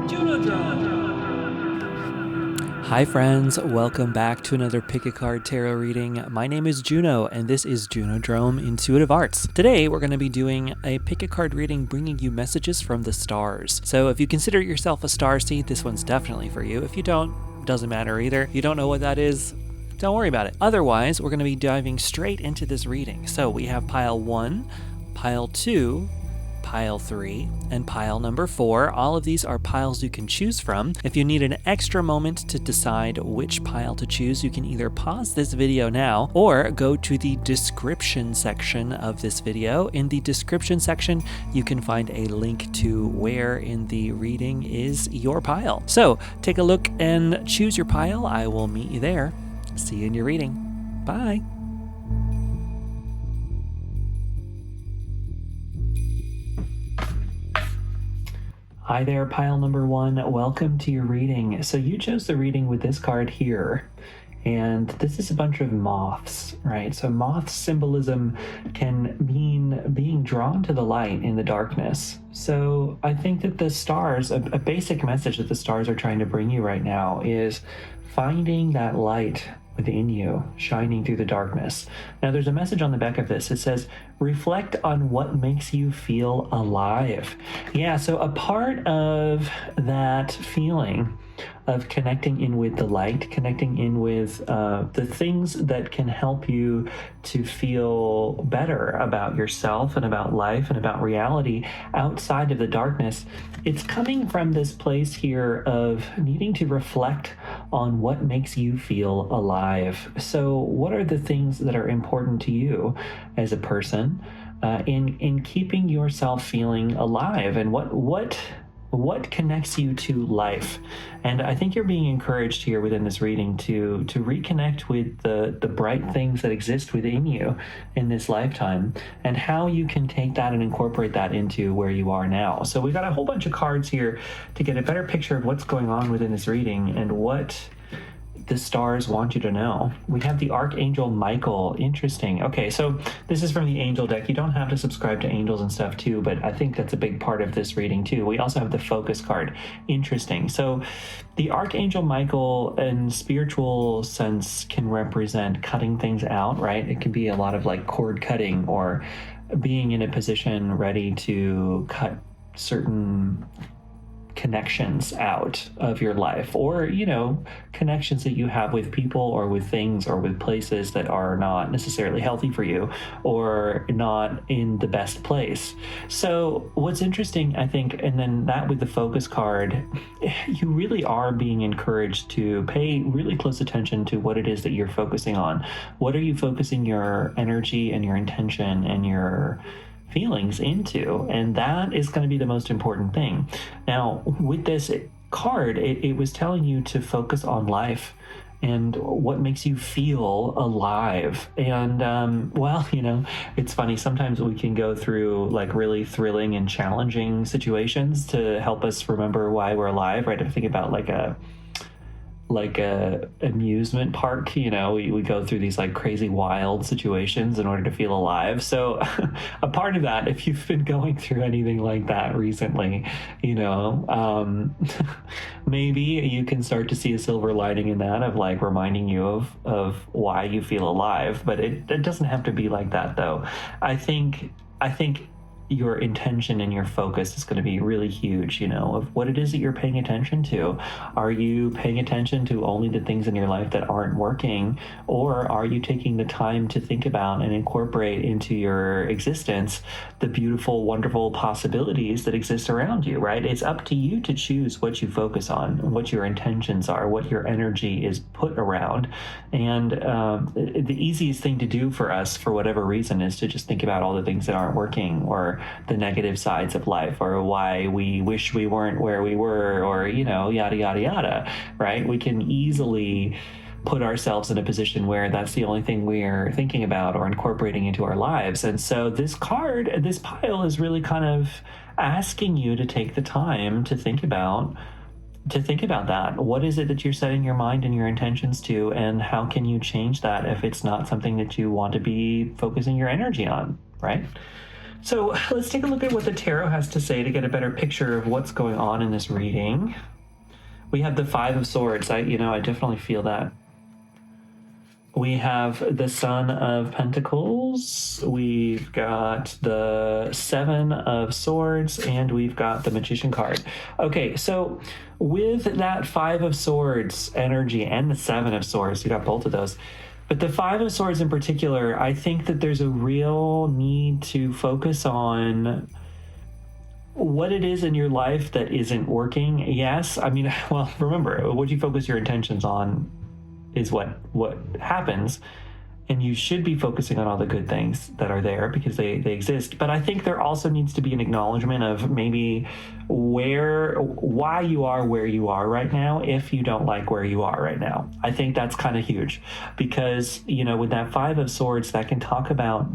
Junodrome. Hi friends, welcome back to another Pick a Card Tarot reading. My name is Juno and this is Junodrome Intuitive Arts. Today we're going to be doing a pick a card reading bringing you messages from the stars. So if you consider yourself a starseed, this one's definitely for you. If you don't, doesn't matter either. If you don't know what that is, don't worry about it. Otherwise, we're going to be diving straight into this reading. So we have pile 1, pile 2, pile 3, and pile number 4. All of these are piles you can choose from. If you need an extra moment to decide which pile to choose, you can either pause this video now or go to the description section of this video. In the description section, you can find a link to where in the reading is your pile. So take a look and choose your pile. I will meet you there. See you in your reading. Bye. Hi there, pile number 1. Welcome to your reading. So you chose the reading with this card here, and this is a bunch of moths, right? So moth symbolism can mean being drawn to the light in the darkness. So I think that the stars, a basic message that the stars are trying to bring you right now is finding that light within you, shining through the darkness. Now there's a message on the back of this. It says, reflect on what makes you feel alive. Yeah, so a part of that feeling of connecting in with the light, connecting in with the things that can help you to feel better about yourself and about life and about reality outside of the darkness. It's coming from this place here of needing to reflect on what makes you feel alive. So what are the things that are important to you as a person in keeping yourself feeling alive, and what connects you to life? And I think you're being encouraged here within this reading to reconnect with the bright things that exist within you in this lifetime, and how you can take that and incorporate that into where you are now. So we've got a whole bunch of cards here to get a better picture of what's going on within this reading and what the stars want you to know. We have the Archangel Michael. Interesting. Okay, so this is from the angel deck. You don't have to subscribe to angels and stuff too, but I think that's a big part of this reading too. We also have the focus card. Interesting. So the Archangel Michael in spiritual sense can represent cutting things out, right? It can be a lot of like cord cutting or being in a position ready to cut certain connections out of your life, or connections that you have with people or with things or with places that are not necessarily healthy for you or not in the best place. So what's interesting, I think, and then that with the focus card, you really are being encouraged to pay really close attention to what it is that you're focusing on. What are you focusing your energy and your intention and your feelings into? And that is going to be the most important thing. Now with this card, it was telling you to focus on life and what makes you feel alive. And it's funny, sometimes we can go through like really thrilling and challenging situations to help us remember why we're alive, right? I think about like a amusement park, we go through these like crazy wild situations in order to feel alive. So a part of that, if you've been going through anything like that recently, maybe you can start to see a silver lining in that, of like reminding you of why you feel alive. But it doesn't have to be like that though. I think your intention and your focus is going to be really huge, of what it is that you're paying attention to. Are you paying attention to only the things in your life that aren't working, or are you taking the time to think about and incorporate into your existence the beautiful, wonderful possibilities that exist around you, right? It's up to you to choose what you focus on, what your intentions are, what your energy is put around. And the easiest thing to do for us, for whatever reason, is to just think about all the things that aren't working, or the negative sides of life, or why we wish we weren't where we were, or yada yada yada, right? We can easily put ourselves in a position where that's the only thing we're thinking about or incorporating into our lives. And so this pile is really kind of asking you to take the time to think about that. What is it that you're setting your mind and your intentions to, and how can you change that if it's not something that you want to be focusing your energy on, right? So let's take a look at what the tarot has to say to get a better picture of what's going on in this reading. We have the Five of Swords. I definitely feel that. We have the Son of Pentacles, we've got the Seven of Swords, and we've got the Magician card. Okay, so with that Five of Swords energy and the Seven of Swords, you got both of those. But the Five of Swords in particular, I think that there's a real need to focus on what it is in your life that isn't working. Yes, I mean, well, remember, what you focus your intentions on is what happens, and you should be focusing on all the good things that are there because they exist. But I think there also needs to be an acknowledgement of maybe why you are where you are right now if you don't like where you are right now. I think that's kind of huge because, with that Five of Swords, that can talk about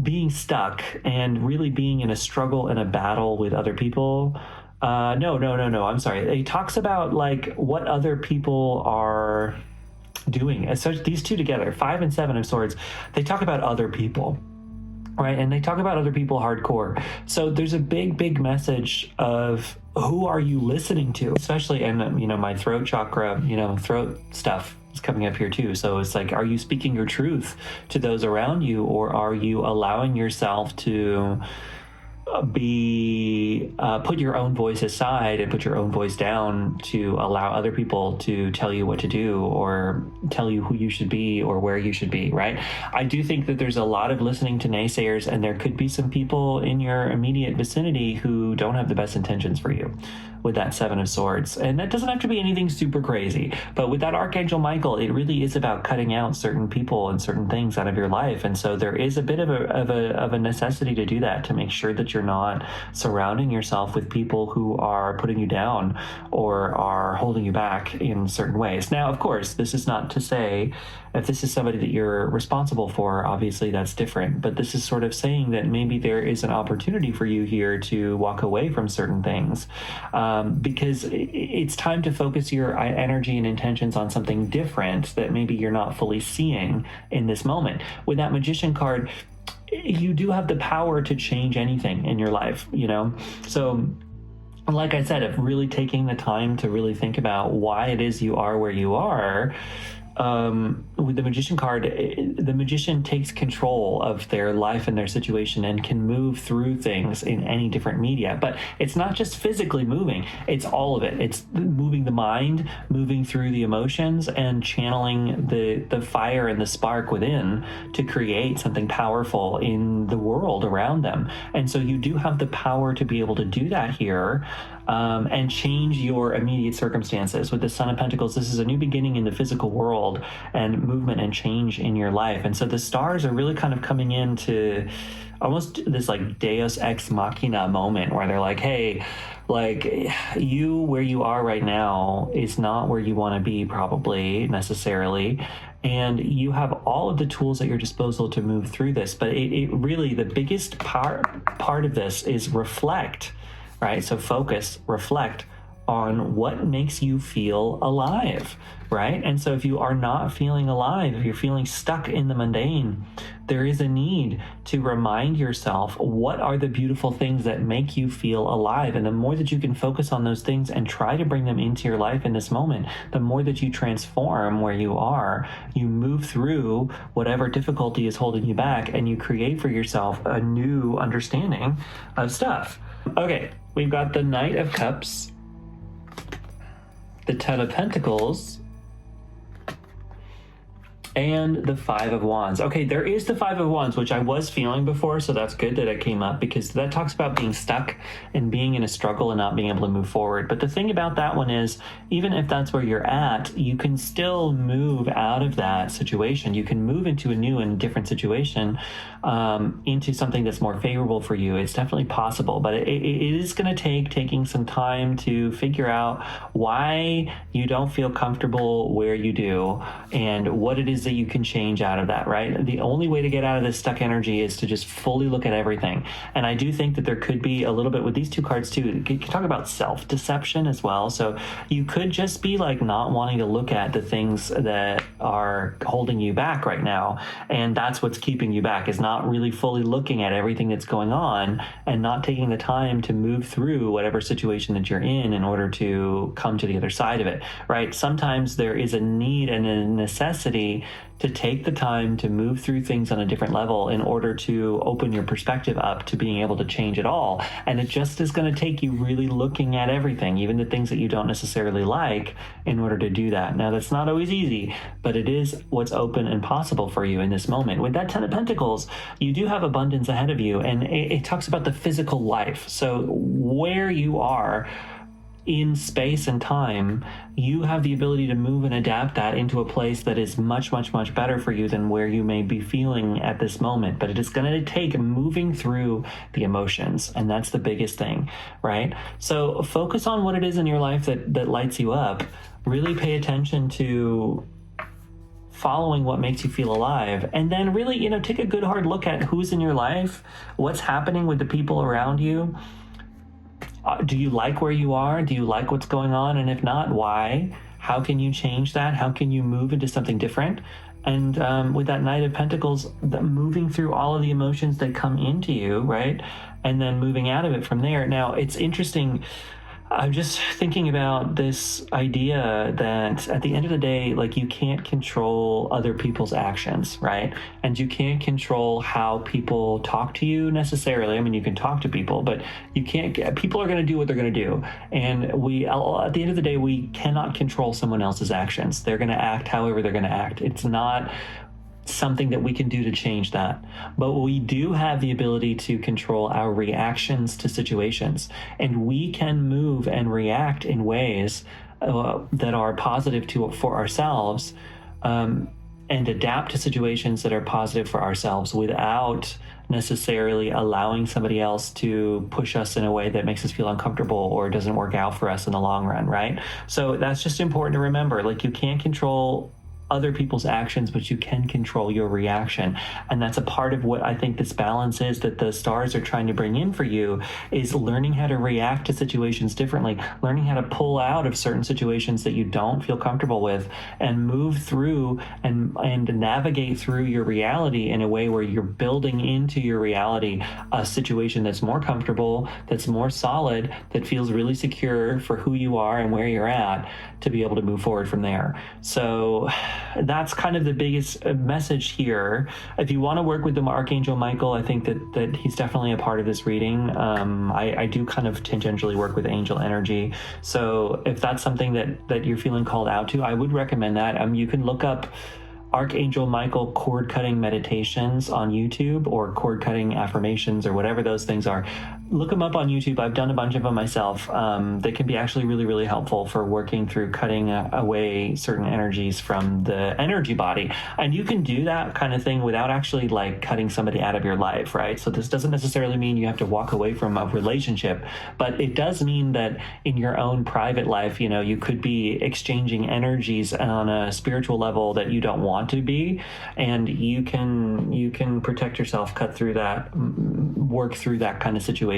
being stuck and really being in a struggle and a battle with other people. No, I'm sorry. It talks about like what other people are doing. So these two together, Five and Seven of Swords, they talk about other people, right? And they talk about other people hardcore. So there's a big message of who are you listening to, especially, and my throat chakra, throat stuff is coming up here too. So it's like, are you speaking your truth to those around you, or are you allowing yourself to put your own voice aside and put your own voice down to allow other people to tell you what to do or tell you who you should be or where you should be, right? I do think that there's a lot of listening to naysayers, and there could be some people in your immediate vicinity who don't have the best intentions for you with that Seven of Swords. And that doesn't have to be anything super crazy, but with that Archangel Michael, it really is about cutting out certain people and certain things out of your life. And so there is a bit of a necessity to do that, to make sure that you're not surrounding yourself with people who are putting you down or are holding you back in certain ways. Now, of course, this is not to say if this is somebody that you're responsible for, obviously that's different, but this is sort of saying that maybe there is an opportunity for you here to walk away from certain things, because it's time to focus your energy and intentions on something different that maybe you're not fully seeing in this moment. With that Magician card, you do have the power to change anything in your life, So like I said, if really taking the time to really think about why it is you are where you are, with the Magician card, the magician takes control of their life and their situation and can move through things in any different media. But it's not just physically moving, it's all of it. It's moving the mind, moving through the emotions, and channeling the fire and the spark within to create something powerful in the world around them. And so you do have the power to be able to do that here. And change your immediate circumstances. With the Son of Pentacles, this is a new beginning in the physical world and movement and change in your life. And so the stars are really kind of coming into almost this like Deus Ex Machina moment where they're like, hey, like you where you are right now is not where you want to be probably necessarily. And you have all of the tools at your disposal to move through this. But it really, the biggest part of this is reflect. Right? So focus, reflect on what makes you feel alive, right? And so if you are not feeling alive, if you're feeling stuck in the mundane, there is a need to remind yourself what are the beautiful things that make you feel alive. And the more that you can focus on those things and try to bring them into your life in this moment, the more that you transform where you are, you move through whatever difficulty is holding you back, and you create for yourself a new understanding of stuff. Okay, we've got the Knight of Cups, the Ten of Pentacles, and the Five of Wands. Okay, there is the Five of Wands, which I was feeling before, so that's good that it came up, because that talks about being stuck and being in a struggle and not being able to move forward. But the thing about that one is, even if that's where you're at, you can still move out of that situation. You can move into a new and different situation, into something that's more favorable for you. It's definitely possible, but it is going to taking some time to figure out why you don't feel comfortable where you do and what it is that you can change out of that, right? The only way to get out of this stuck energy is to just fully look at everything. And I do think that there could be a little bit with these two cards too. You can talk about self-deception as well. So you could just be like not wanting to look at the things that are holding you back right now. And that's what's keeping you back, is not really fully looking at everything that's going on and not taking the time to move through whatever situation that you're in order to come to the other side of it, right? Sometimes there is a need and a necessity to take the time to move through things on a different level in order to open your perspective up to being able to change it all. And it just is going to take you really looking at everything, even the things that you don't necessarily like, in order to do that. Now, that's not always easy, but it is what's open and possible for you in this moment. With that 10 of Pentacles, you do have abundance ahead of you, and it talks about the physical life. So where you are in space and time, you have the ability to move and adapt that into a place that is much, much, much better for you than where you may be feeling at this moment. But it is going to take moving through the emotions, and that's the biggest thing, right? So focus on what it is in your life that lights you up. Really pay attention to following what makes you feel alive, and then really, take a good hard look at who's in your life, what's happening with the people around you. Do you like where you are? Do you like what's going on? And if not, why? How can you change that? How can you move into something different? And with that Knight of Pentacles, moving through all of the emotions that come into you, right? And then moving out of it from there. Now, it's interesting. I'm just thinking about this idea that at the end of the day, like, you can't control other people's actions, right? And you can't control how people talk to you necessarily. I mean, you can talk to people, but you can't, people are going to do what they're going to do. And at the end of the day, we cannot control someone else's actions. They're going to act however they're going to act. It's not something that we can do to change that. But we do have the ability to control our reactions to situations, and we can move and react in ways that are positive for ourselves, and adapt to situations that are positive for ourselves without necessarily allowing somebody else to push us in a way that makes us feel uncomfortable or doesn't work out for us in the long run, right? So that's just important to remember. Like, you can't control other people's actions, but you can control your reaction. And that's a part of what I think this balance is that the stars are trying to bring in for you, is learning how to react to situations differently, learning how to pull out of certain situations that you don't feel comfortable with, and move through and navigate through your reality in a way where you're building into your reality a situation that's more comfortable, that's more solid, that feels really secure for who you are and where you're at, to be able to move forward from there. So that's kind of the biggest message here. If you want to work with the Archangel Michael, I think that he's definitely a part of this reading. I do kind of tangentially work with angel energy. So if that's something that you're feeling called out to, I would recommend that. You can look up Archangel Michael cord cutting meditations on YouTube, or cord cutting affirmations, or whatever those things are. Look them up on YouTube. I've done a bunch of them myself. They can be actually really, really helpful for working through cutting away certain energies from the energy body. And you can do that kind of thing without actually like cutting somebody out of your life, right? So this doesn't necessarily mean you have to walk away from a relationship, but it does mean that in your own private life, you could be exchanging energies on a spiritual level that you don't want to be, and you can protect yourself, cut through that, work through that kind of situation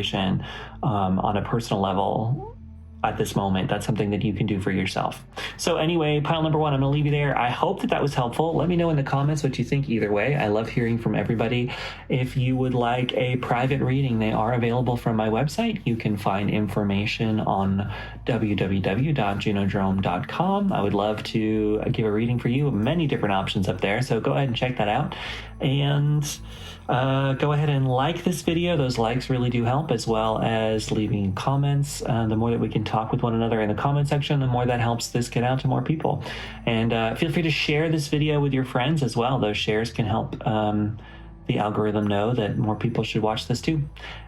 on a personal level at this moment. That's something that you can do for yourself. So anyway, pile number one, I'm gonna leave you there. I hope that was helpful. Let me know in the comments what you think either way. I love hearing from everybody. If you would like a private reading, they are available from my website. You can find information on www.junodrome.com. I would love to give a reading for you. Many different options up there, so go ahead and check that out. And go ahead and like this video. Those likes really do help, as well as leaving comments. The more that we can talk with one another in the comment section, the more that helps this get out to more people. And feel free to share this video with your friends as well. Those shares can help the algorithm know that more people should watch this too.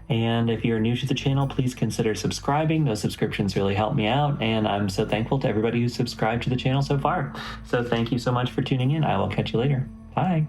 And if you're new to the channel, please consider subscribing. Those subscriptions really help me out, and I'm so thankful to everybody who's subscribed to the channel so far. So thank you so much for tuning in. I will catch you later. Bye.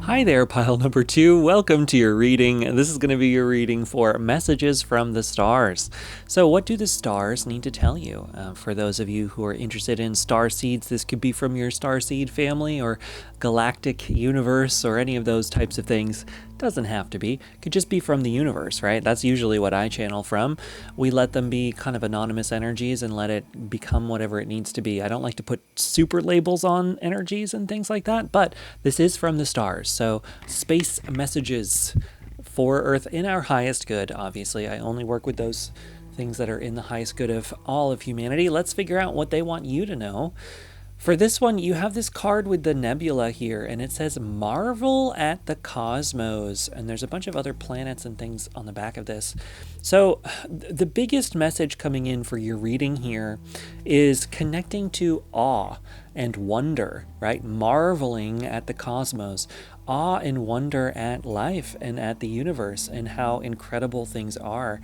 Hi there, pile number 2. Welcome to your reading. This is going to be your reading for messages from the stars. So what do the stars need to tell you? For those of you who are interested in star seeds, this could be from your starseed family or galactic universe or any of those types of things. Doesn't have to be. Could just be from the universe, right? That's usually what I channel from. We let them be kind of anonymous energies and let it become whatever it needs to be. I don't like to put super labels on energies and things like that, but this is from the stars. So space messages for Earth in our highest good. Obviously, I only work with those things that are in the highest good of all of humanity. Let's figure out what they want you to know. For this one, you have this card with the nebula here, and it says, marvel at the cosmos. And there's a bunch of other planets and things on the back of this. So the biggest message coming in for your reading here is connecting to awe and wonder, right? Marveling at the cosmos, awe and wonder at life and at the universe and how incredible things are.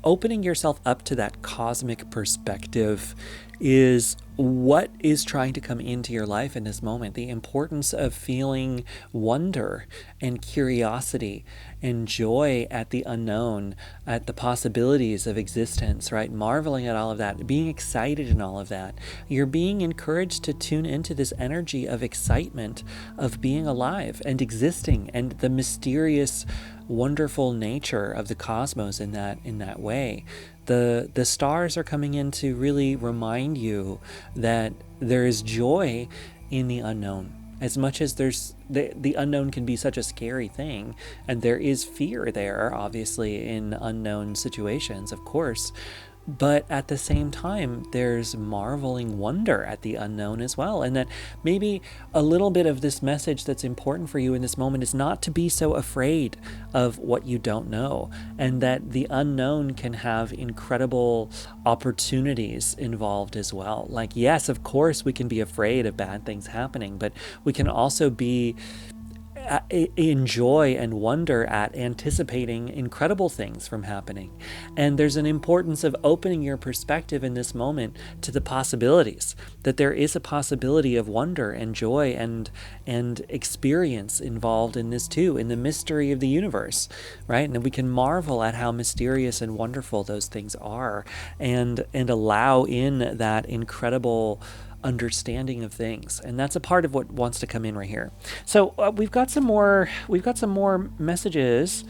Opening yourself up to that cosmic perspective is what is trying to come into your life in this moment. The importance of feeling wonder and curiosity and joy at the unknown, at the possibilities of existence, right? Marveling at all of that, being excited in all of that. You're being encouraged to tune into this energy of excitement, of being alive and existing, and the mysterious, wonderful nature of the cosmos in that way. The stars are coming in to really remind you that there is joy in the unknown. As much as there's the unknown can be such a scary thing, and there is fear there, obviously, in unknown situations, of course. But at the same time, there's marveling wonder at the unknown as well. And that maybe a little bit of this message that's important for you in this moment is not to be so afraid of what you don't know. And that the unknown can have incredible opportunities involved as well. Like, yes, of course, we can be afraid of bad things happening, but we can also be enjoy and wonder at anticipating incredible things from happening. And there's an importance of opening your perspective in this moment to the possibilities, that there is a possibility of wonder and joy and experience involved in this too, in the mystery of the universe, right? And that we can marvel at how mysterious and wonderful those things are, and allow in that incredible understanding of things. And that's a part of what wants to come in right here. So we've got some more messages.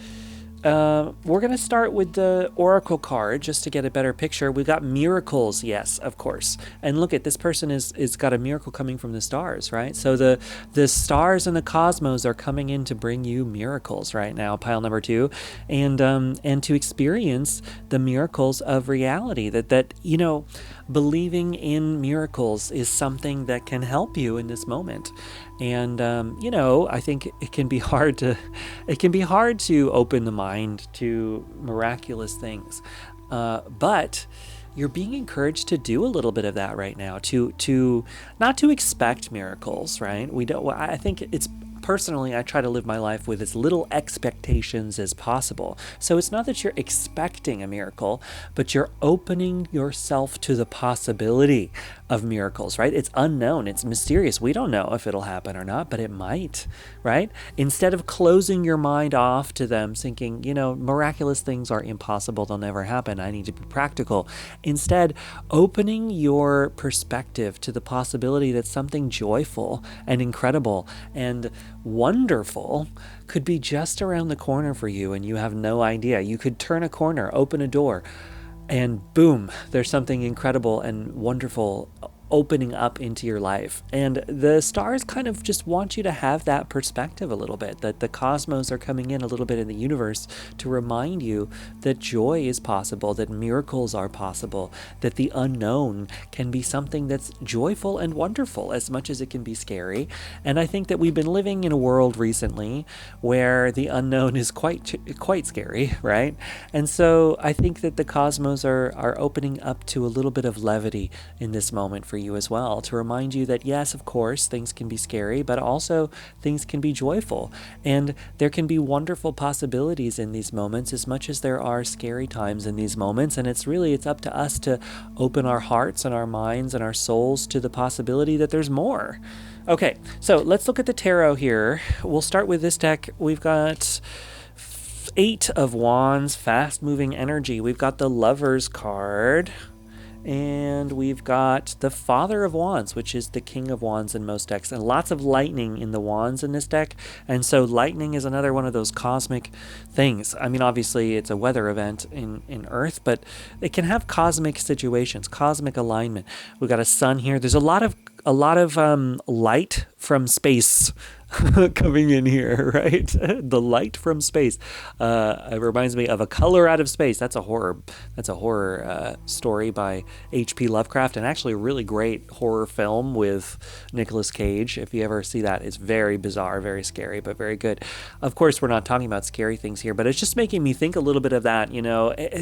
We're going to start with the oracle card just to get a better picture. We've got miracles, yes, of course. And look at this person is got a miracle coming from the stars, right? So the stars and the cosmos are coming in to bring you miracles right now, pile number 2, and to experience the miracles of reality. That you know, believing in miracles is something that can help you in this moment. And you know, I think it can be hard to open the mind to miraculous things, but you're being encouraged to do a little bit of that right now. To not to expect miracles, right? I think it's. Personally, I try to live my life with as little expectations as possible. So it's not that you're expecting a miracle, but you're opening yourself to the possibility of miracles, right? It's unknown. It's mysterious. We don't know if it'll happen or not, but it might, right? Instead of closing your mind off to them, thinking, you know, miraculous things are impossible. They'll never happen. I need to be practical. Instead, opening your perspective to the possibility that something joyful and incredible and wonderful could be just around the corner for you, and you have no idea. You could turn a corner, open a door, and boom, there's something incredible and wonderful opening up into your life. And the stars kind of just want you to have that perspective a little bit, that the cosmos are coming in a little bit in the universe to remind you that joy is possible, that miracles are possible, that the unknown can be something that's joyful and wonderful as much as it can be scary. And I think that we've been living in a world recently where the unknown is quite scary, right? And so I think that the cosmos are opening up to a little bit of levity in this moment for you as well, to remind you that yes, of course, things can be scary, but also things can be joyful. And there can be wonderful possibilities in these moments as much as there are scary times in these moments. And it's up to us to open our hearts and our minds and our souls to the possibility that there's more. Okay, so let's look at the tarot here. We'll start with this deck. We've got 8 of Wands, fast-moving energy. We've got the Lovers card, and we've got the Father of Wands, which is the King of Wands in most decks, and lots of lightning in the Wands in this deck. And so lightning is another one of those cosmic things. I mean, obviously it's a weather event in Earth, but it can have cosmic situations, cosmic alignment. We've got a sun here. There's a lot of light from space coming in here, right? The light from space. It reminds me of A Color Out of Space. That's a horror story by H.P. Lovecraft, and actually a really great horror film with Nicolas Cage. If you ever see that, it's very bizarre, very scary, but very good. Of course, we're not talking about scary things here, but it's just making me think a little bit of that.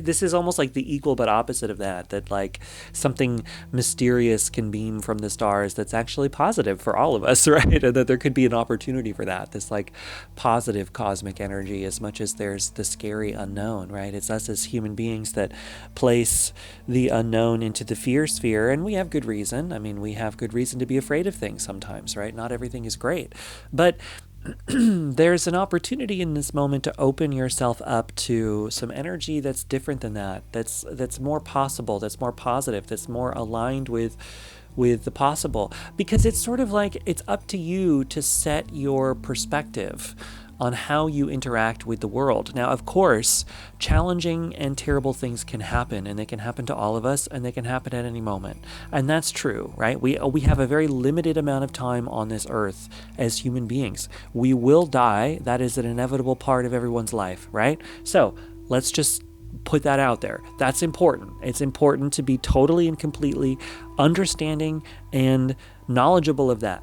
This is almost like the equal but opposite of that like something mysterious can beam from the stars that's actually positive for all of us, right? And that there could be an opportunity for that, this like positive cosmic energy, as much as there's the scary unknown, right? It's us as human beings that place the unknown into the fear sphere, and we have good reason. I mean, we have good reason to be afraid of things sometimes, right? Not everything is great, but there's an opportunity in this moment to open yourself up to some energy that's different than that, that's more possible, that's more positive, that's more aligned with the possible, because it's sort of like it's up to you to set your perspective on how you interact with the world. Now, of course, challenging and terrible things can happen, and they can happen to all of us, and they can happen at any moment. And that's true, right? We have a very limited amount of time on this earth as human beings. We will die. That is an inevitable part of everyone's life, right? So let's just put that out there. That's important. It's important to be totally and completely understanding and knowledgeable of that.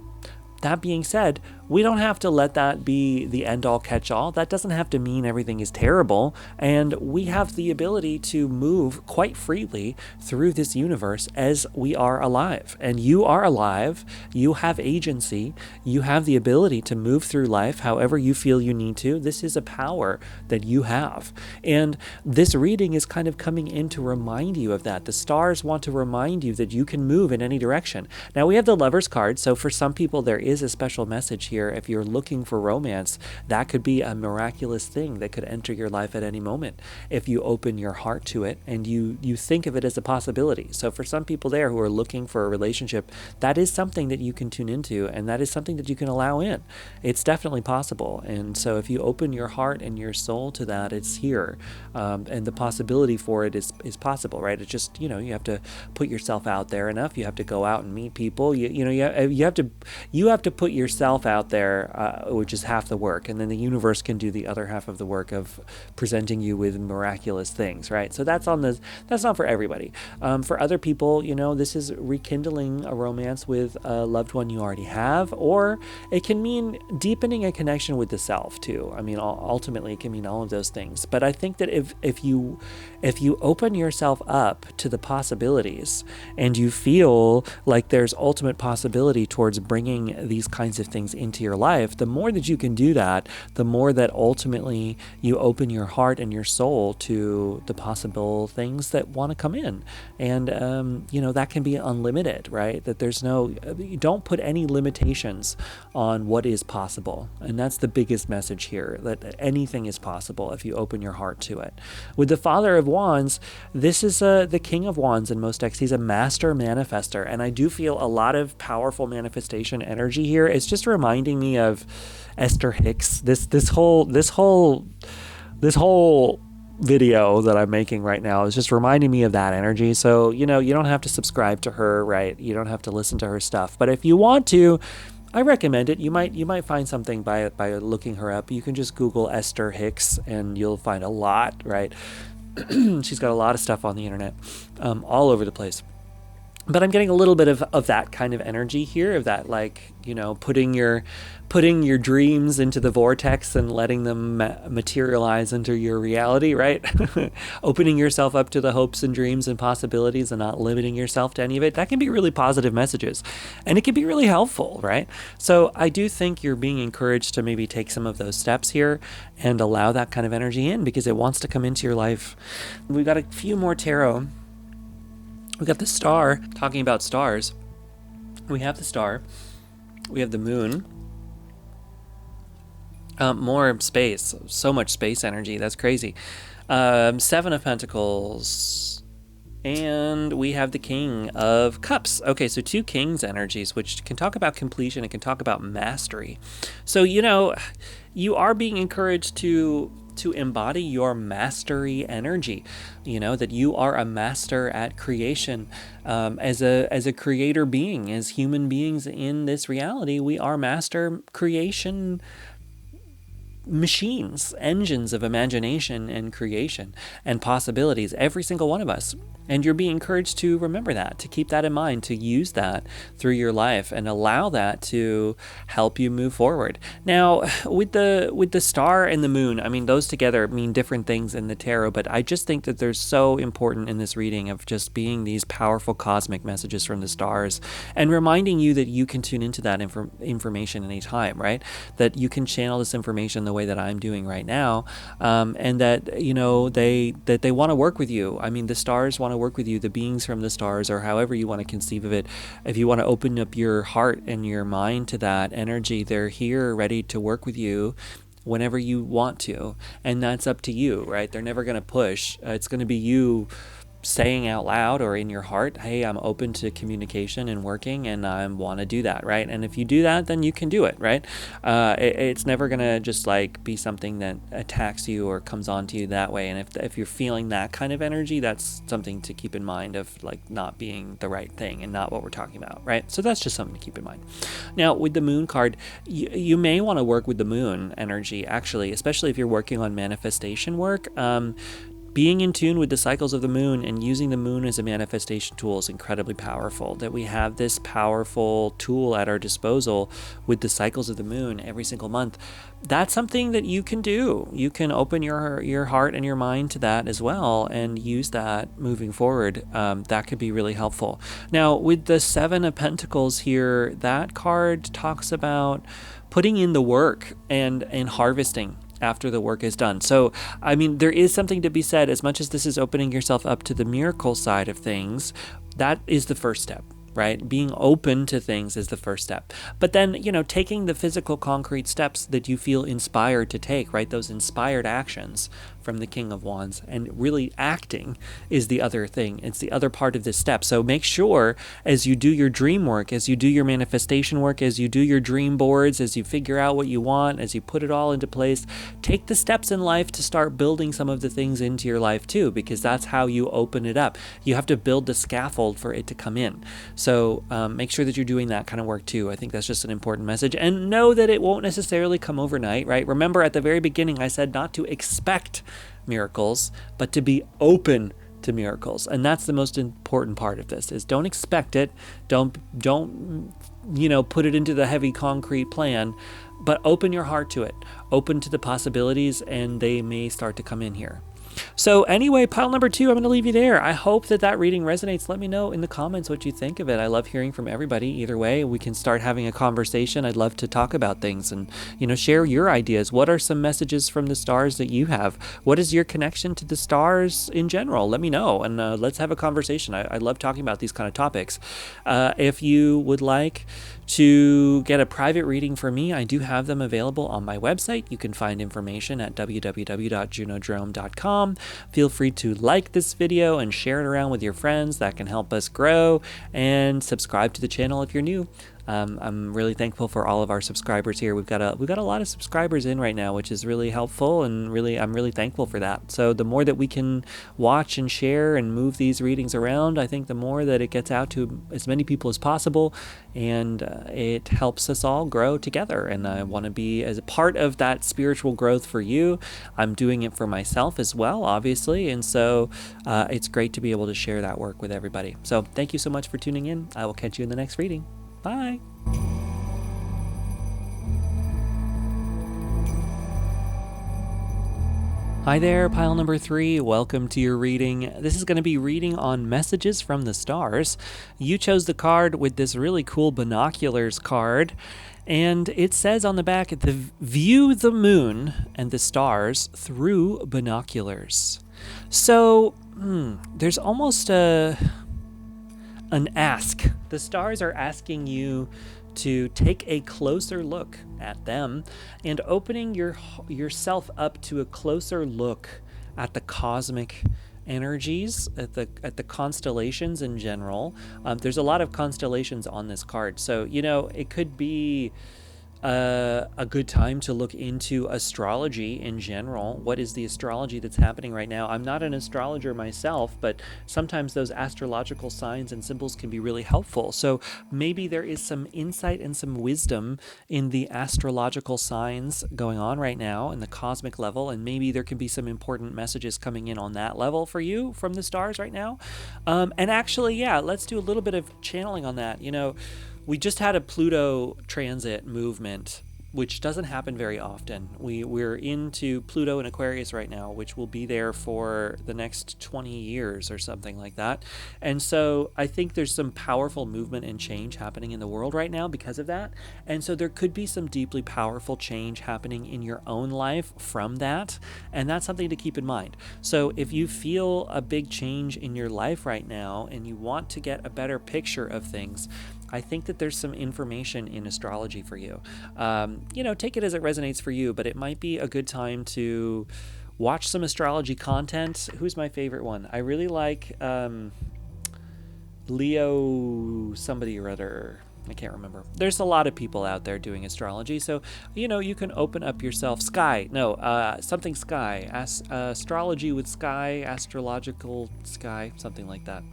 That being said, we don't have to let that be the end-all catch-all. That doesn't have to mean everything is terrible, and we have the ability to move quite freely through this universe as we are alive. And you are alive, you have agency, you have the ability to move through life however you feel you need to. This is a power that you have. And this reading is kind of coming in to remind you of that. The stars want to remind you that you can move in any direction. Now, we have the Lovers card, so for some people there is a special message here. If you're looking for romance, that could be a miraculous thing that could enter your life at any moment if you open your heart to it and you think of it as a possibility. So for some people there who are looking for a relationship, that is something that you can tune into, and that is something that you can allow in. It's definitely possible. And so if you open your heart and your soul to that, it's here. And the possibility for it is possible, right? It's just, you have to put yourself out there enough. You have to go out and meet people. You have to put yourself out there, which is half the work, and then the universe can do the other half of the work of presenting you with miraculous things, right? So that's not for everybody. For other people, this is rekindling a romance with a loved one you already have, or it can mean deepening a connection with the self too. I mean, ultimately it can mean all of those things. But I think that if you open yourself up to the possibilities and you feel like there's ultimate possibility towards bringing these kinds of things into your life, the more that you can do that, the more that ultimately you open your heart and your soul to the possible things that want to come in. And, that can be unlimited, right? That you don't put any limitations on what is possible. And that's the biggest message here, that anything is possible if you open your heart to it. With the Father of Wands, this is the King of Wands in most decks. He's a master manifester. And I do feel a lot of powerful manifestation energy here. It's just reminding me of Esther Hicks. This whole video that I'm making right now is just reminding me of that energy. So, you don't have to subscribe to her, right? You don't have to listen to her stuff. But if you want to, I recommend it. You might find something by looking her up. You can just Google Esther Hicks and you'll find a lot, right? She's got a lot of stuff on the internet, all over the place. But I'm getting a little bit of that kind of energy here, of that, like, you know, putting your dreams into the vortex and letting them materialize into your reality, right? Opening yourself up to the hopes and dreams and possibilities and not limiting yourself to any of it. That can be really positive messages, and it can be really helpful, right? So I do think you're being encouraged to maybe take some of those steps here and allow that kind of energy in, because it wants to come into your life. We've got a few more tarot. We got the star, talking about stars. We have the star. We have the moon. More space. So much space energy. That's crazy. Seven of Pentacles. And we have the King of Cups. Okay, so two Kings energies, which can talk about completion and can talk about mastery. So, you know, you are being encouraged to embody your mastery energy, you know, that you are a master at creation. As a creator being, as human beings in this reality, we are master creation machines, engines of imagination and creation and possibilities, every single one of us. And you're being encouraged to remember that, to keep that in mind, to use that through your life and allow that to help you move forward. Now, with the star and the moon, I mean, those together mean different things in the tarot, but I just think that they're so important in this reading of just being these powerful cosmic messages from the stars and reminding you that you can tune into that information anytime, right? That you can channel this information the way that I'm doing right now, and that, you know, they want to work with you. I mean, the stars want to work with you, the beings from the stars, or however you want to conceive of it. If you want to open up your heart and your mind to that energy, they're here ready to work with you whenever you want to, and that's up to you, right? They're never going to push. It's going to be you saying out loud or in your heart, hey, I'm open to communication and working, and I want to do that, right? And if you do that, then you can do it, right? It's never gonna just like be something that attacks you or comes onto you that way. And if you're feeling that kind of energy, that's something to keep in mind of like not being the right thing and not what we're talking about, right? So that's just something to keep in mind. Now, with the moon card, you may want to work with the moon energy, actually, especially if you're working on manifestation work. Being in tune with the cycles of the moon and using the moon as a manifestation tool is incredibly powerful. That we have this powerful tool at our disposal with the cycles of the moon every single month. That's something that you can do. You can open your heart and your mind to that as well and use that moving forward. That could be really helpful. Now, with the Seven of Pentacles here, that card talks about putting in the work and harvesting after the work is done. So, I mean, there is something to be said, as much as this is opening yourself up to the miracle side of things, that is the first step, right? Being open to things is the first step. But then, you know, taking the physical concrete steps that you feel inspired to take, right? Those inspired actions from the King of Wands, and really acting is the other thing. It's the other part of this step. So make sure as you do your dream work, as you do your manifestation work, as you do your dream boards, as you figure out what you want, as you put it all into place, take the steps in life to start building some of the things into your life too, because that's how you open it up. You have to build the scaffold for it to come in. So make sure that you're doing that kind of work too. I think that's just an important message. And know that it won't necessarily come overnight, right? Remember at the very beginning, I said not to expect miracles, but to be open to miracles. And that's the most important part of this, is don't expect it. Don't, you know, put it into the heavy concrete plan, but open your heart to it, open to the possibilities, and they may start to come in here. So anyway, pile number 2, I'm going to leave you there. I hope that reading resonates. Let me know in the comments what you think of it. I love hearing from everybody. Either way, we can start having a conversation. I'd love to talk about things and, you know, share your ideas. What are some messages from the stars that you have? What is your connection to the stars in general? Let me know, and let's have a conversation. I love talking about these kind of topics. If you would like to get a private reading from me, I do have them available on my website. You can find information at www.junodrome.com. Feel free to like this video and share it around with your friends. That can help us grow, and subscribe to the channel if you're new. I'm really thankful for all of our subscribers here. We've got a lot of subscribers in right now, which is really helpful, and I'm really thankful for that. So the more that we can watch and share and move these readings around, I think the more that it gets out to as many people as possible, and it helps us all grow together. And I want to be as a part of that spiritual growth for you. I'm doing it for myself as well, obviously, and so it's great to be able to share that work with everybody. So thank you so much for tuning in. I will catch you in the next reading. Bye. Hi there, pile number 3. Welcome to your reading. This is going to be reading on messages from the stars. You chose the card with this really cool binoculars card, and it says on the back, view the moon and the stars through binoculars. So there's almost an ask. The stars are asking you to take a closer look at them and opening yourself up to a closer look at the cosmic energies, at the constellations in general. There's a lot of constellations on this card, so it could be a good time to look into astrology in general. What is the astrology that's happening right now? I'm not an astrologer myself, but sometimes those astrological signs and symbols can be really helpful. So maybe there is some insight and some wisdom in the astrological signs going on right now in the cosmic level, and maybe there can be some important messages coming in on that level for you from the stars right now. And actually, let's do a little bit of channeling on that. We just had a Pluto transit movement, which doesn't happen very often. We're into Pluto and Aquarius right now, which will be there for the next 20 years or something like that. And so I think there's some powerful movement and change happening in the world right now because of that. And so there could be some deeply powerful change happening in your own life from that. And that's something to keep in mind. So if you feel a big change in your life right now and you want to get a better picture of things, I think that there's some information in astrology for you. Take it as it resonates for you, but it might be a good time to watch some astrology content. Who's my favorite one? I really like Leo somebody or other. I can't remember. There's a lot of people out there doing astrology, so you can open up yourself. Something Sky. Astrology with Sky, astrological Sky, something like that.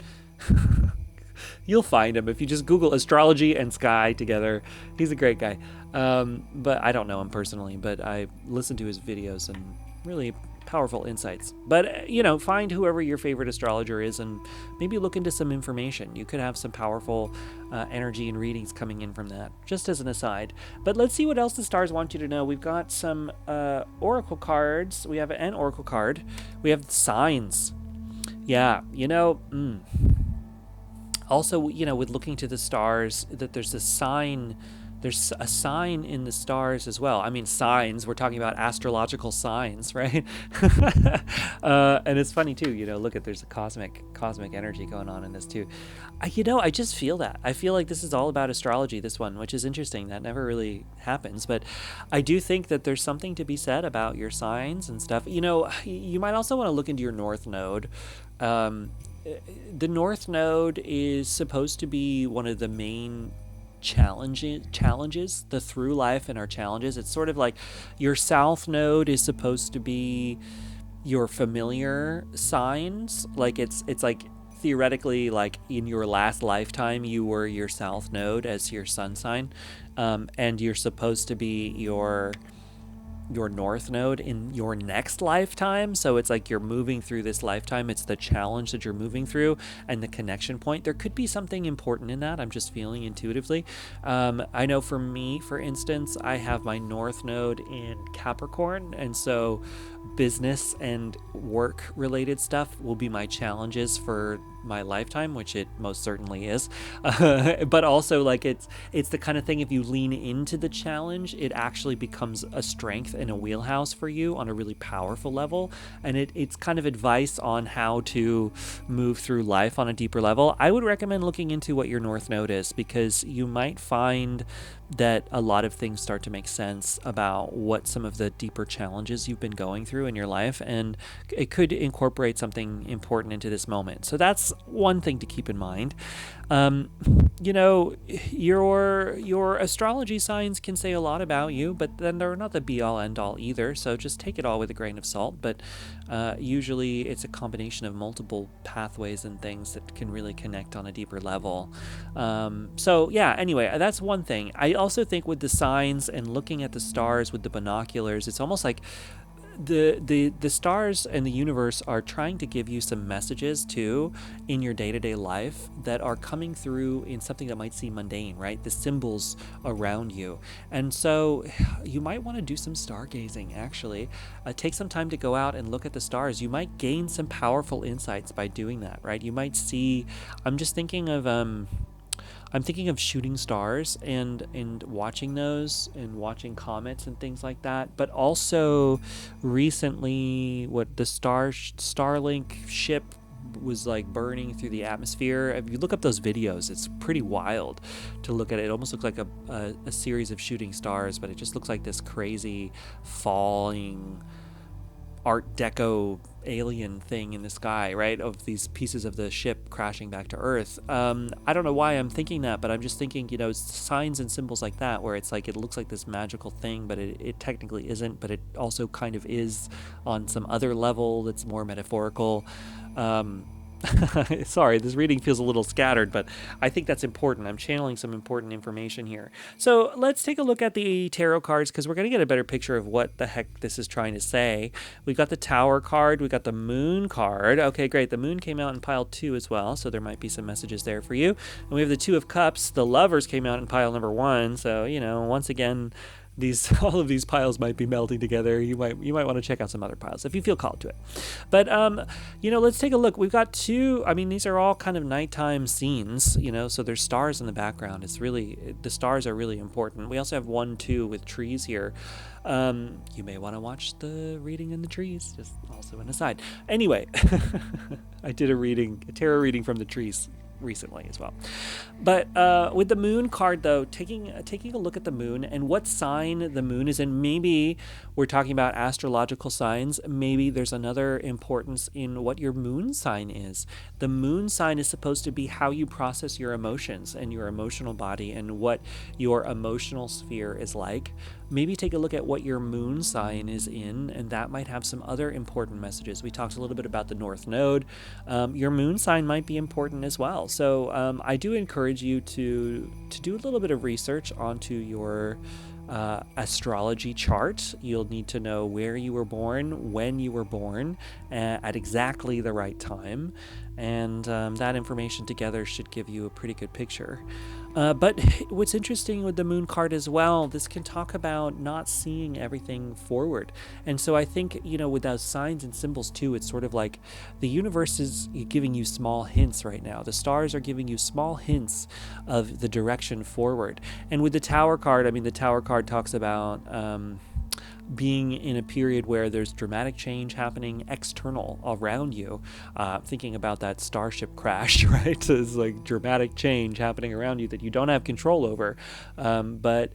You'll find him if you just Google astrology and Sky together. He's a great guy. But I don't know him personally, but I listen to his videos and really powerful insights. But, find whoever your favorite astrologer is and maybe look into some information. You could have some powerful energy and readings coming in from that, just as an aside. But let's see what else the stars want you to know. We've got some oracle cards. We have an oracle card. We have signs. Yeah, Also, with looking to the stars, that there's a sign in the stars as well. I mean, signs, we're talking about astrological signs, right? And it's funny too, look at, there's a cosmic energy going on in this too. I just feel that. I feel like this is all about astrology, this one, which is interesting. That never really happens, but I do think that there's something to be said about your signs and stuff. You might also want to look into your North Node. The North Node is supposed to be one of the main challenges, the through life and our challenges. It's sort of like your South Node is supposed to be your familiar signs. Like it's like theoretically, like in your last lifetime, you were your South Node as your sun sign, and you're supposed to be your North Node in your next lifetime. So it's like you're moving through this lifetime. It's the challenge that you're moving through and the connection point. There could be something important in that. I'm just feeling intuitively. I know for me, for instance, I have my North Node in Capricorn, and so business and work related stuff will be my challenges for my lifetime, which it most certainly is. But also, like, it's the kind of thing, if you lean into the challenge, it actually becomes a strength and a wheelhouse for you on a really powerful level. And it's kind of advice on how to move through life on a deeper level. I would recommend looking into what your North Node is, because you might find that a lot of things start to make sense about what some of the deeper challenges you've been going through in your life, and it could incorporate something important into this moment. So that's one thing to keep in mind. You know, your astrology signs can say a lot about you, but then they're not the be all end all either. So just take it all with a grain of salt. But usually it's a combination of multiple pathways and things that can really connect on a deeper level. So yeah, anyway, that's one thing. I also think with the signs and looking at the stars with the binoculars, it's almost like the stars and the universe are trying to give you some messages too in your day-to-day life that are coming through in something that might seem mundane, right? The symbols around you. And so you might want to do some stargazing, actually. Take some time to go out and look at the stars. You might gain some powerful insights by doing that, right? You might see, I'm thinking of shooting stars and watching those and watching comets and things like that. But also recently, what the Starlink ship was like burning through the atmosphere. If you look up those videos, it's pretty wild to look at it. It almost looks like a series of shooting stars, but it just looks like this crazy falling Art Deco alien thing in the sky, right? Of these pieces of the ship crashing back to Earth. I don't know why I'm thinking that, but I'm just thinking, you know, signs and symbols like that, where it's like it looks like this magical thing, but it technically isn't, but it also kind of is on some other level that's more metaphorical. Sorry, this reading feels a little scattered, but I think that's important. I'm channeling some important information here. So let's take a look at the tarot cards, because we're going to get a better picture of what the heck this is trying to say. We've got the Tower card. We've got the Moon card. Okay, great. The Moon came out in pile 2 as well, so there might be some messages there for you. And we have the Two of Cups. The Lovers came out in pile number 1, so, you know, once again, all of these piles might be melting together. You might want to check out some other piles if you feel called to it. But you know, let's take a look. We've got two. I mean, these are all kind of nighttime scenes. You know, so there's stars in the background. It's really, the stars are really important. We also have 1, 2 with trees here. You may want to watch the reading in the trees. Just also an aside. Anyway, I did a tarot reading from the trees recently as well. But with the Moon card, though, taking a look at the moon and what sign the moon is in, maybe we're talking about astrological signs. Maybe there's another importance in what your moon sign is. The moon sign is supposed to be how you process your emotions and your emotional body and what your emotional sphere is like. Maybe take a look at what your moon sign is in, and that might have some other important messages. We talked a little bit about the North Node. Your moon sign might be important as well. So I do encourage you to do a little bit of research onto your astrology chart. You'll need to know where you were born, when you were born, at exactly the right time, and that information together should give you a pretty good picture. But what's interesting with the Moon card as well, this can talk about not seeing everything forward. And so I think, you know, with those signs and symbols too, it's sort of like the universe is giving you small hints right now. The stars are giving you small hints of the direction forward. And with the Tower card, I mean, the Tower card talks about being in a period where there's dramatic change happening external around you. Thinking about that starship crash, right? There's like dramatic change happening around you that you don't have control over. But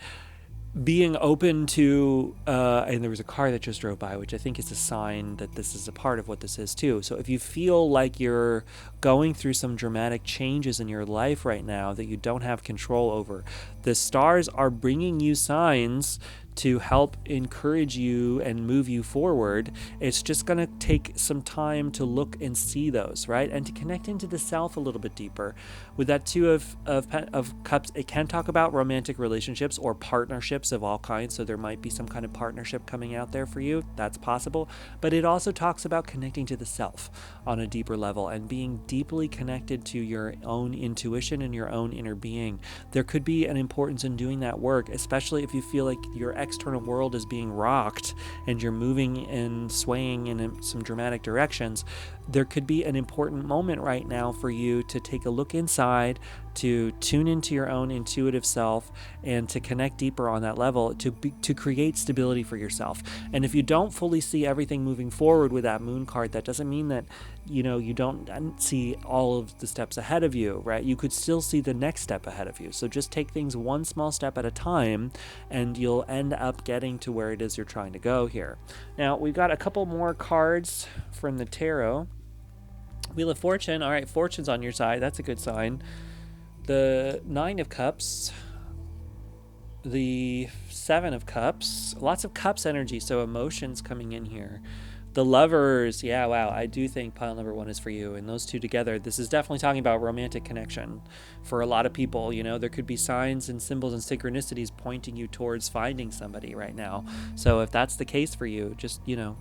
being open to, and there was a car that just drove by, which I think is a sign that this is a part of what this is too. So if you feel like you're going through some dramatic changes in your life right now that you don't have control over, the stars are bringing you signs to help encourage you and move you forward. It's just going to take some time to look and see those, right? And to connect into the self a little bit deeper. With that Two of Cups, it can talk about romantic relationships or partnerships of all kinds. So there might be some kind of partnership coming out there for you. That's possible. But it also talks about connecting to the self on a deeper level and being deeply connected to your own intuition and your own inner being. There could be an importance in doing that work, especially if you feel like your external world is being rocked and you're moving and swaying in some dramatic directions. There could be an important moment right now for you to take a look inside, to tune into your own intuitive self, and to connect deeper on that level to create stability for yourself. And if you don't fully see everything moving forward with that Moon card, that doesn't mean that, you know, you don't see all of the steps ahead of you, right? You could still see the next step ahead of you. So just take things one small step at a time, and you'll end up getting to where it is you're trying to go here. Now, we've got a couple more cards from the tarot. Wheel of Fortune. All right, Fortune's on your side. That's a good sign. the Nine of Cups, the Seven of Cups, lots of Cups energy, so emotions coming in here. The Lovers, yeah, wow, I do think pile number 1 is for you. And those two together, this is definitely talking about romantic connection. For a lot of people, there could be signs and symbols and synchronicities pointing you towards finding somebody right now. So if that's the case for you, just,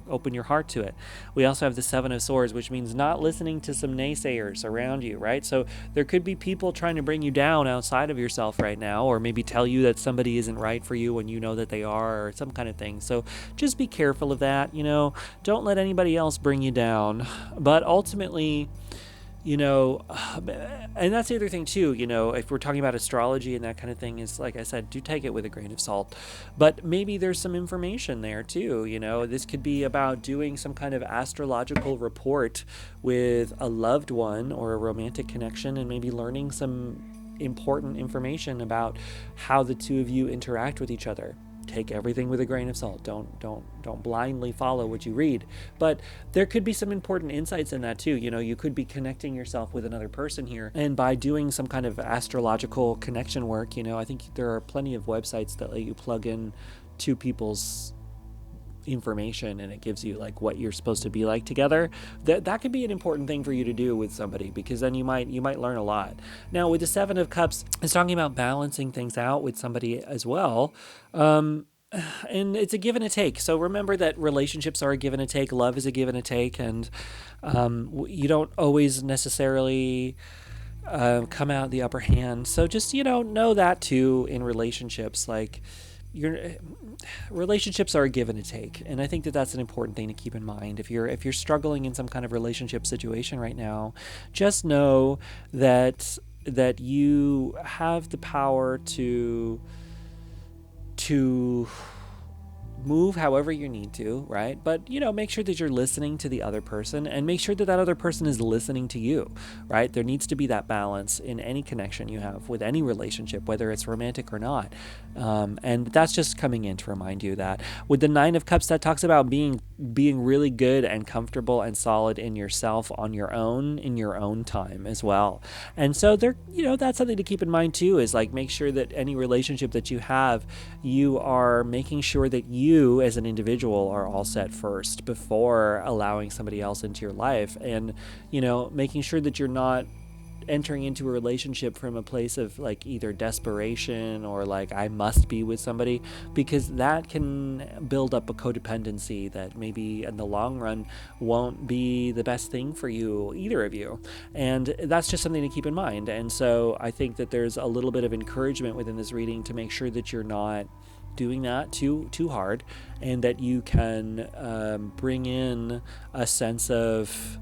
open your heart to it. We also have the Seven of Swords, which means not listening to some naysayers around you, right? So there could be people trying to bring you down outside of yourself right now, or maybe tell you that somebody isn't right for you when you know that they are, or some kind of thing. So just be careful of that, don't let anybody else bring you down. But ultimately, and that's the other thing too, if we're talking about astrology and that kind of thing, is, like I said, do take it with a grain of salt. But maybe there's some information there too. This could be about doing some kind of astrological report with a loved one or a romantic connection, and maybe learning some important information about how the two of you interact with each other. Take everything with a grain of salt. Don't blindly follow what you read. But there could be some important insights in that too. You could be connecting yourself with another person here, and by doing some kind of astrological connection work, I think there are plenty of websites that let you plug in two people's information, and it gives you like what you're supposed to be like together. That could be an important thing for you to do with somebody, because then you might learn a lot. Now with the Seven of Cups, it's talking about balancing things out with somebody as well. And it's a give and a take. So remember that relationships are a give and a take. Love is a give and a take. And you don't always necessarily come out the upper hand. So just, know that too in relationships. Like, your relationships are a give and a take, and I think that that's an important thing to keep in mind. If you're struggling in some kind of relationship situation right now, just know that you have the power to move however you need to, right? But, make sure that you're listening to the other person, and make sure that that other person is listening to you, right? There needs to be that balance in any connection you have with any relationship, whether it's romantic or not. And that's just coming in to remind you that. With the Nine of Cups, that talks about being really good and comfortable and solid in yourself on your own, in your own time as well. And so there, that's something to keep in mind too, is like, make sure that any relationship that you have, you are making sure that you as an individual are all set first before allowing somebody else into your life. And, making sure that you're not entering into a relationship from a place of like either desperation or like, I must be with somebody, because that can build up a codependency that maybe in the long run won't be the best thing for you, either of you. And that's just something to keep in mind. And so I think that there's a little bit of encouragement within this reading to make sure that you're not doing that too hard, and that you can bring in a sense of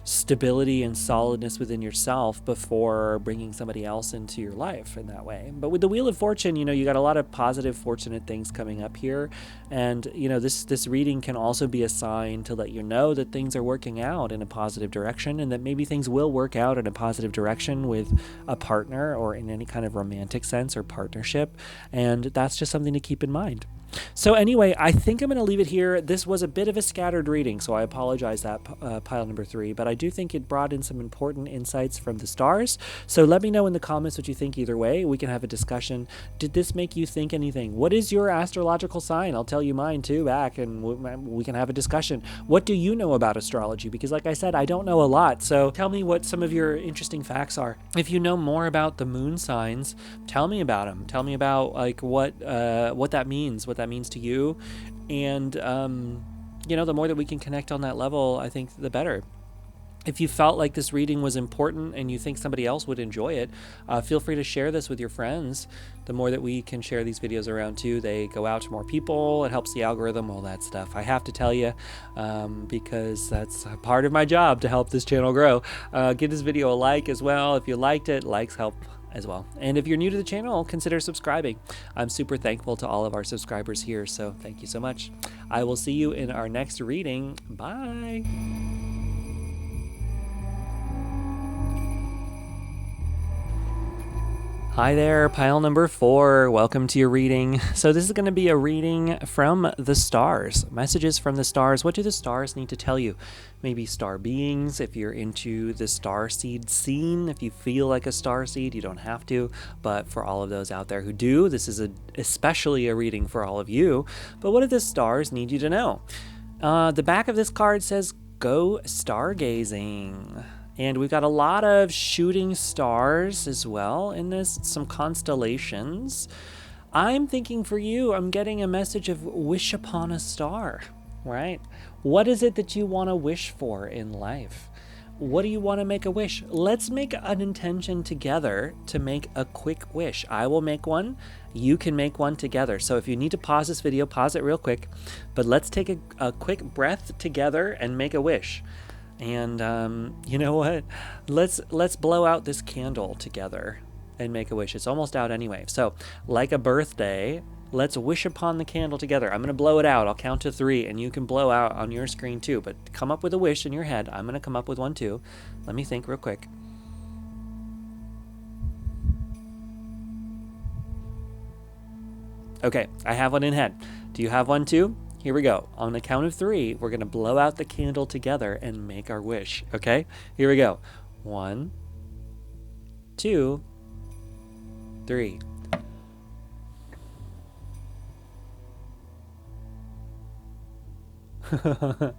stability and solidness within yourself before bringing somebody else into your life in that way. But with the Wheel of Fortune, you got a lot of positive, fortunate things coming up here. And, this reading can also be a sign to let you know that things are working out in a positive direction, and that maybe things will work out in a positive direction with a partner, or in any kind of romantic sense or partnership. And that's just something to keep in mind. So anyway, I think I'm going to leave it here. This was a bit of a scattered reading, so I apologize that pile number 3, but I do think it brought in some important insights from the stars. So let me know in the comments what you think either way. We can have a discussion. Did this make you think anything? What is your astrological sign? I'll tell you mine too back, and we can have a discussion. What do you know about astrology? Because like I said, I don't know a lot. So tell me what some of your interesting facts are. If you know more about the moon signs, tell me about them. Tell me about like what that means, what that means to you. And the more that we can connect on that level, I think the better. If you felt like this reading was important and you think somebody else would enjoy it, feel free to share this with your friends. The more that we can share these videos around too, they go out to more people, it helps the algorithm, all that stuff. I have to tell you, because that's a part of my job to help this channel grow. Give this video a like as well. If you liked it, likes help as well. And if you're new to the channel, consider subscribing. I'm super thankful to all of our subscribers here, so thank you so much. I will see you in our next reading. Bye. Hi there, pile number 4. Welcome to your reading. So this is going to be a reading from the stars. Messages from the stars. What do the stars need to tell you? Maybe star beings, if you're into the starseed scene. If you feel like a starseed, you don't have to. But for all of those out there who do, this is especially a reading for all of you. But what do the stars need you to know? The back of this card says, go stargazing. And we've got a lot of shooting stars as well in this, some constellations. I'm thinking for you, I'm getting a message of wish upon a star, right? What is it that you want to wish for in life? What do you want to make a wish? Let's make an intention together to make a quick wish. I will make one. You can make one together. So if you need to pause this video, pause it real quick. But let's take a quick breath together and make a wish. And you know what? Let's blow out this candle together and make a wish. It's almost out anyway. So like a birthday, let's wish upon the candle together. I'm going to blow it out. I'll count to 3 and you can blow out on your screen too. But come up with a wish in your head. I'm going to come up with one too. Let me think real quick. Okay, I have one in head. Do you have one too? Here we go. On the count of 3, we're going to blow out the candle together and make our wish. Okay? Here we go. 1, 2, 3.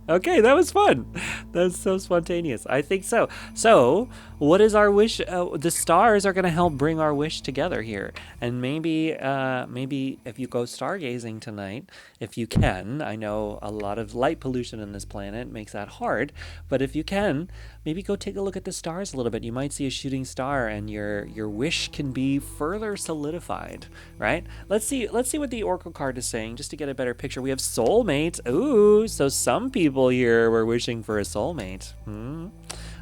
Okay, that was fun. That's so spontaneous. I think so. So, what is our wish? The stars are going to help bring our wish together here. And maybe if you go stargazing tonight, if you can, I know a lot of light pollution on this planet makes that hard, but if you can, maybe go take a look at the stars a little bit. You might see a shooting star and your wish can be further solidified, right? Let's see what the oracle card is saying just to get a better picture. We have soulmate. Ooh, so some people here were wishing for a soulmate.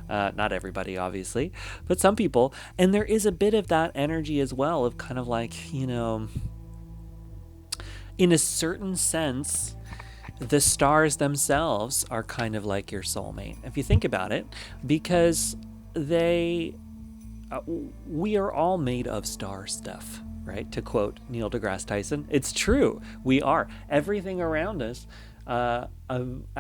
Not everybody, obviously, but some people. And there is a bit of that energy as well of kind of like, you know, in a certain sense, the stars themselves are kind of like your soulmate, if you think about it, because we are all made of star stuff, right? To quote Neil deGrasse Tyson, it's true. We are. Everything around us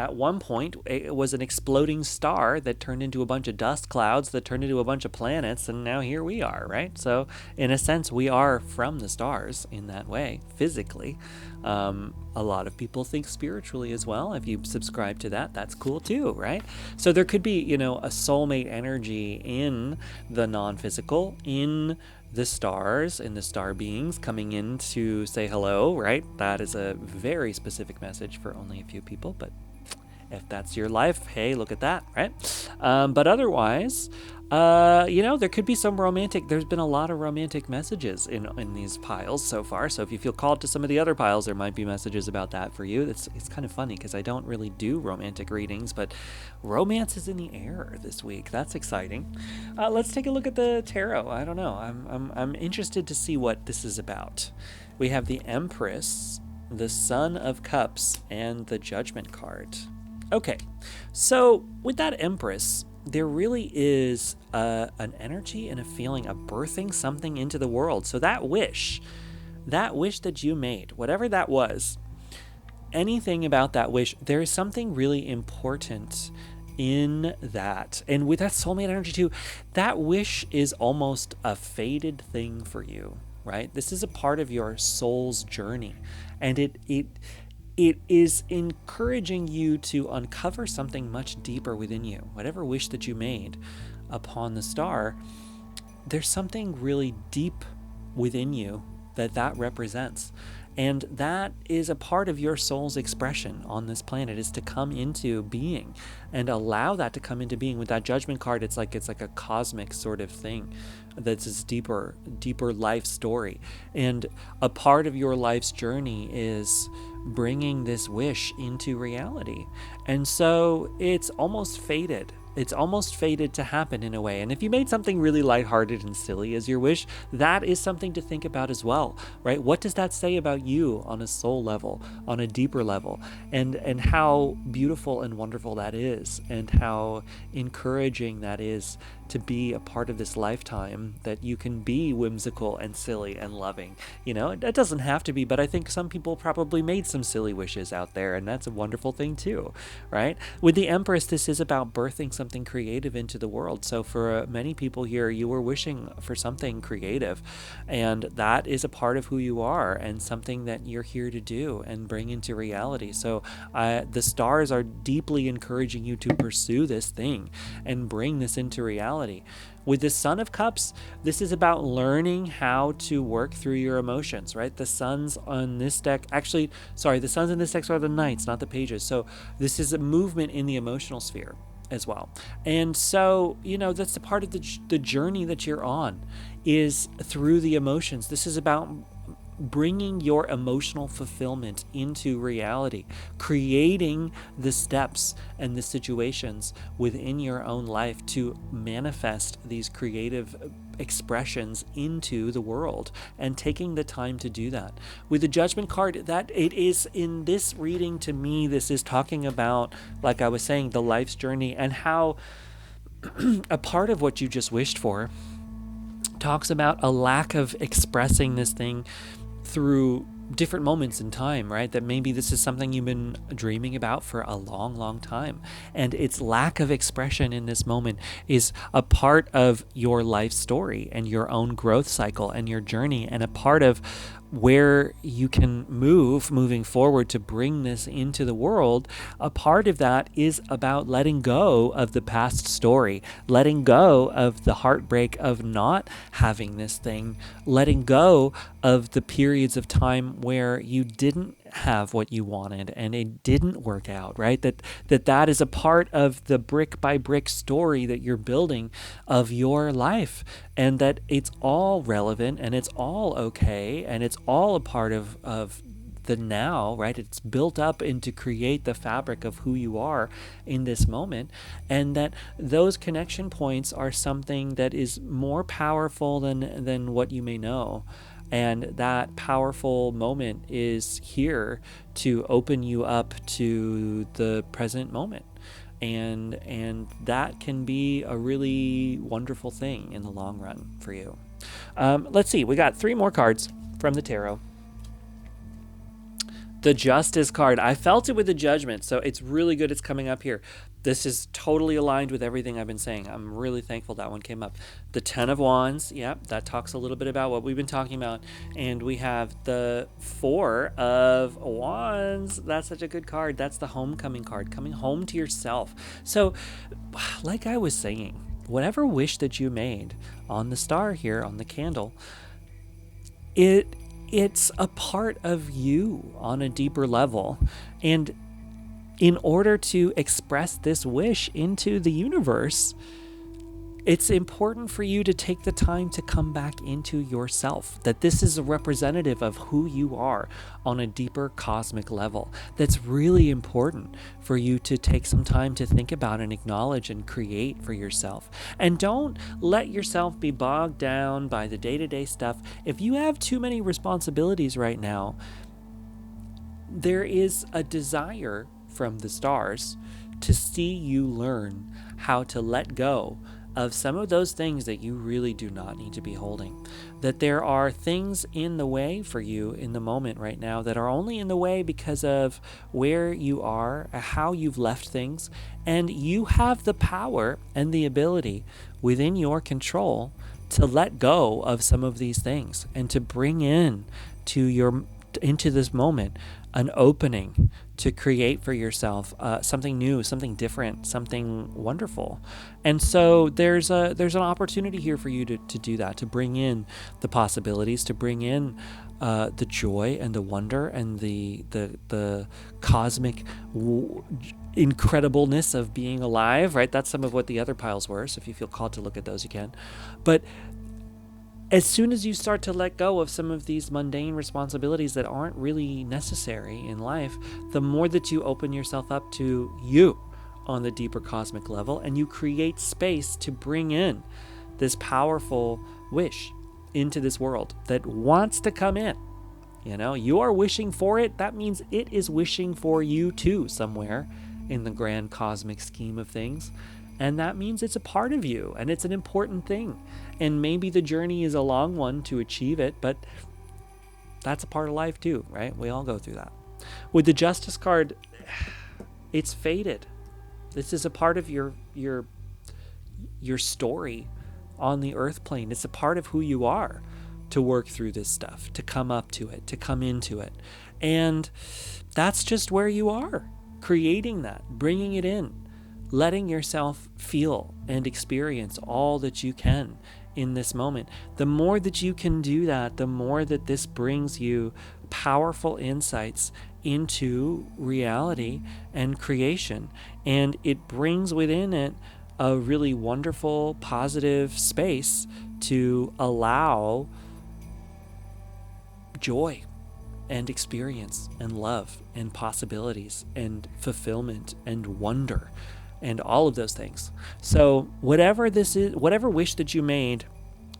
at one point it was an exploding star that turned into a bunch of dust clouds that turned into a bunch of planets, and now here we are, right? So in a sense, we are from the stars in that way, physically. A lot of people think spiritually as well. If you subscribe to that, that's cool too, right? So there could be, you know, a soulmate energy in the non-physical, in the stars, in the star beings coming in to say hello, right? That is a very specific message for only a few people, but if that's your life, hey, look at that, right? But otherwise, you know, there could be some there's been a lot of romantic messages in these piles so far. So if you feel called to some of the other piles, there might be messages about that for you. It's kind of funny because I don't really do romantic readings, but romance is in the air this week. That's exciting. Let's take a look at the tarot. I don't know. I'm interested to see what this is about. We have the Empress, the Son of Cups, and the Judgment card. Okay, so with that Empress, there really is an energy and a feeling of birthing something into the world. So that wish that you made, whatever that was, anything about that wish, there is something really important in that. And with that soulmate energy too, that wish is almost a fated thing for you, right? This is a part of your soul's journey, and it is encouraging you to uncover something much deeper within you. Whatever wish that you made upon the star, there's something really deep within you that represents. And that is a part of your soul's expression on this planet, is to come into being and allow that to come into being. With that Judgment card, it's like a cosmic sort of thing that's this deeper life story. And a part of your life's journey is bringing this wish into reality. And so it's almost fated. It's almost fated to happen in a way. And if you made something really lighthearted and silly as your wish, that is something to think about as well, right? What does that say about you on a soul level, on a deeper level, and how beautiful and wonderful that is, and how encouraging that is to be a part of this lifetime, that you can be whimsical and silly and loving. You know, it doesn't have to be, but I think some people probably made some silly wishes out there, and that's a wonderful thing too, right? With the Empress, this is about birthing something creative into the world. So for many people here, you were wishing for something creative, and that is a part of who you are and something that you're here to do and bring into reality. So the stars are deeply encouraging you to pursue this thing and bring this into reality. With the Sun of Cups, this is about learning how to work through your emotions, right? The suns on this deck, actually, sorry, the suns in this deck are the knights, not the pages. So this is a movement in the emotional sphere as well. And so, you know, that's the part of the journey that you're on, is through the emotions. This is about bringing your emotional fulfillment into reality, creating the steps and the situations within your own life to manifest these creative expressions into the world, and taking the time to do that. With the Judgment card, that it is in this reading, to me, this is talking about, like I was saying, the life's journey, and how a part of what you just wished for talks about a lack of expressing this thing through different moments in time, right? That maybe this is something you've been dreaming about for a long, long time. And its lack of expression in this moment is a part of your life story and your own growth cycle and your journey, and a part of where you can moving forward to bring this into the world. A part of that is about letting go of the past story, letting go of the heartbreak of not having this thing, letting go of the periods of time where you didn't have what you wanted and it didn't work out, right? That is a part of the brick by brick story that you're building of your life, and that it's all relevant and it's all okay and it's all a part of the now, right? It's built up into create the fabric of who you are in this moment, and that those connection points are something that is more powerful than what you may know. And that powerful moment is here to open you up to the present moment. And that can be a really wonderful thing in the long run for you. Let's see, we got 3 more cards from the tarot. The Justice card. I felt it with the Judgment, so it's really good it's coming up here. This is totally aligned with everything I've been saying. I'm really thankful that one came up. The Ten of Wands, that talks a little bit about what we've been talking about. And we have the Four of Wands. That's such a good card. That's the homecoming card, coming home to yourself. So, like I was saying, whatever wish that you made on the star here, on the candle, it's a part of you on a deeper level. And in order to express this wish into the universe, it's important for you to take the time to come back into yourself, that this is a representative of who you are on a deeper cosmic level. That's really important for you to take some time to think about and acknowledge and create for yourself. And don't let yourself be bogged down by the day-to-day stuff. If you have too many responsibilities right now, there is a desire from the stars to see you learn how to let go of some of those things that you really do not need to be holding. That there are things in the way for you in the moment right now that are only in the way because of where you are, how you've left things, and you have the power and the ability within your control to let go of some of these things and to bring into this moment an opening to create for yourself something new, something different, something wonderful. And so there's an opportunity here for you to do that, to bring in the possibilities, to bring in the joy and the wonder and the cosmic incredibleness of being alive, right? That's some of what the other piles were. So if you feel called to look at those, you can. But as soon as you start to let go of some of these mundane responsibilities that aren't really necessary in life, the more that you open yourself up to you on the deeper cosmic level, and you create space to bring in this powerful wish into this world that wants to come in. You know, you are wishing for it. That means it is wishing for you too somewhere in the grand cosmic scheme of things. And that means it's a part of you and it's an important thing. And maybe the journey is a long one to achieve it, but that's a part of life too, right? We all go through that. With the Justice card, it's fated. This is a part of your story on the earth plane. It's a part of who you are to work through this stuff, to come up to it, to come into it. And that's just where you are, creating that, bringing it in, letting yourself feel and experience all that you can in this moment. The more that you can do that, the more that this brings you powerful insights into reality and creation. And it brings within it a really wonderful, positive space to allow joy and experience and love and possibilities and fulfillment and wonder and all of those things. So whatever this is, whatever wish that you made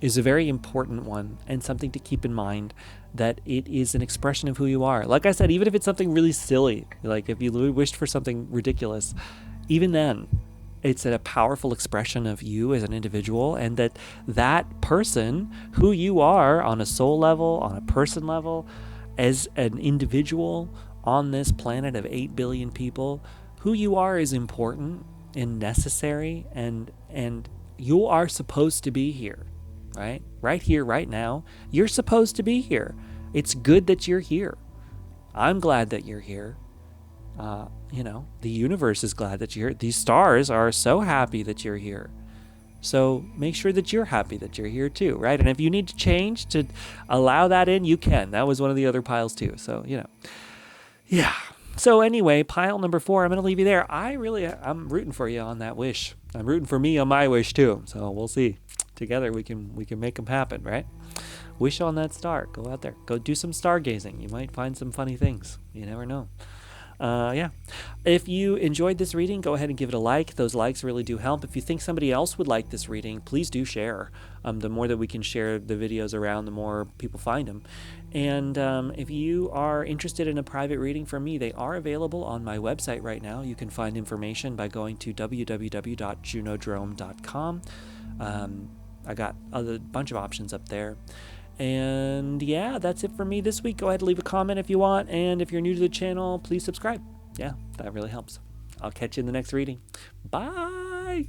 is a very important one, and something to keep in mind, that it is an expression of who you are. Like I said, even if it's something really silly, like if you wished for something ridiculous, even then it's a powerful expression of you as an individual, and that person, who you are on a soul level, on a person level, as an individual on this planet of 8 billion people, who you are is important and necessary, and you are supposed to be here, right? Right here, right now. You're supposed to be here. It's good that you're here. I'm glad that you're here. The universe is glad that you're here. These stars are so happy that you're here. So make sure that you're happy that you're here too, right? And if you need to change to allow that in, you can. That was one of the other piles too. So, yeah. So anyway, pile number 4, I'm going to leave you there. I'm rooting for you on that wish. I'm rooting for me on my wish too. So we'll see. Together we can make them happen, right? Wish on that star. Go out there. Go do some stargazing. You might find some funny things. You never know. Yeah. If you enjoyed this reading, go ahead and give it a like. Those likes really do help. If you think somebody else would like this reading, please do share. The more that we can share the videos around, the more people find them. And if you are interested in a private reading from me, they are available on my website right now. You can find information by going to www.junodrome.com. I got a bunch of options up there. And yeah, that's it for me this week. Go ahead and leave a comment if you want. And if you're new to the channel, please subscribe. Yeah, that really helps. I'll catch you in the next reading. Bye.